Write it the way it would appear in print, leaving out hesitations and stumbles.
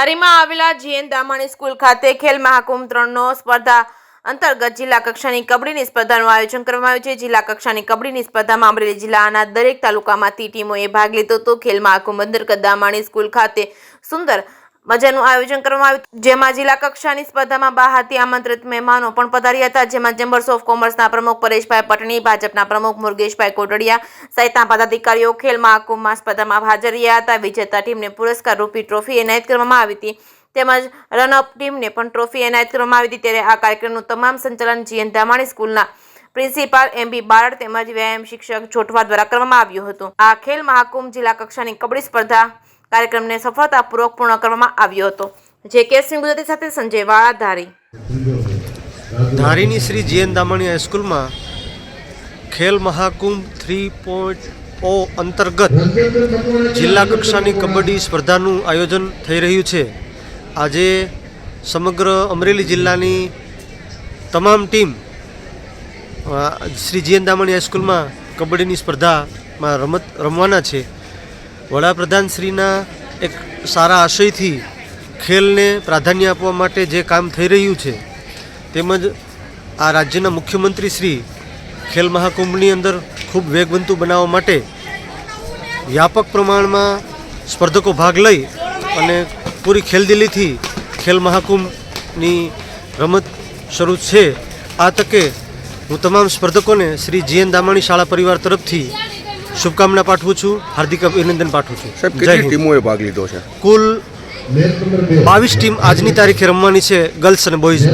ધારીમાં આવેલા જીએન દામાણી સ્કૂલ ખાતે ખેલ મહાકુંભ 3નો સ્પર્ધા અંતર્ગત જિલ્લા કક્ષાની કબડ્ડીની સ્પર્ધાનું આયોજન કરવામાં આવ્યું છે। જિલ્લા કક્ષાની કબડ્ડીની સ્પર્ધામાં અમરેલી જિલ્લાના દરેક તાલુકામાંથી ટીમોએ ભાગ લીધો હતો। ખેલ મહાકુંભ અંતર્ગત દામાણી સ્કૂલ ખાતે સુંદર મજાનું આયોજન કરવામાં આવ્યું, જેમાં જિલ્લા કક્ષાની સ્પર્ધામાં બહારથી આમંત્રિત મહેમાનો પણ પધાર્યા હતા, જેમાં ચેમ્બર્સ ઓફ કોમર્સના પ્રમુખ પરેશભાઈ પટણી, ભાજપના પ્રમુખ મુરગેશભાઈ કોટડિયા સહિતના પદાધિકારીઓ ખેલ મહાકુંભમાં સ્પર્ધામાં હાજર રહ્યા હતા। વિજેતા ટીમને પુરસ્કાર રૂપી ટ્રોફી એનાયત કરવામાં આવી હતી, તેમજ રનઅપ ટીમને પણ ટ્રોફી એનાયત કરવામાં આવી હતી। ત્યારે આ કાર્યક્રમનું તમામ સંચાલન જીએન દામાણી સ્કૂલના પ્રિન્સિપાલ એમબી બારડ તેમજ વ્યાયામ શિક્ષક જોઠવા દ્વારા કરવામાં આવ્યું હતું। આ ખેલ મહાકુંભ જિલ્લા કક્ષાની કબડ્ડી સ્પર્ધા કાર્યક્રમને સફળતાપૂર્વક પૂર્ણ કરવામાં આવ્યો હતો। જે કેસિંગ ગુજરાતી સાથે સંજય વાળા, ધારી। ધારીની શ્રી જીએન દામાણી હાઈસ્કૂલમાં ખેલ મહાકુંભ 3.0 અંતર્ગત જિલ્લા કક્ષાની કબડ્ડી સ્પર્ધાનું આયોજન થઈ રહ્યું છે। આજે સમગ્ર અમરેલી જિલ્લાની તમામ ટીમ શ્રી જીએન દામાણી હાઈસ્કૂલમાં કબડ્ડીની સ્પર્ધામાં રમવાના છે। વડાપ્રધાનશ્રીના એક સારા આશયથી ખેલને પ્રાધાન્ય આપવા માટે જે કામ થઈ રહ્યું છે, તેમજ આ રાજ્યના મુખ્યમંત્રી શ્રી ખેલ મહાકુંભની અંદર ખૂબ વેગવંતુ બનાવવા માટે વ્યાપક પ્રમાણમાં સ્પર્ધકો ભાગ લઈ અને પૂરી ખેલદિલીથી ખેલ મહાકુંભની રમત શરૂ છે। આ તકે હું તમામ સ્પર્ધકોને શ્રી જીએન દામાણી શાળા પરિવાર તરફથી શુભકામના પાઠવું છું, હાર્દિક અભિનંદન પાઠવું છું। સાહેબ, કેટલી ટીમોએ ભાગ લીધો છે? કુલ 22 ટીમ આજની તારીખે રમવાની છે, ગર્લ્સ અને બોયઝ।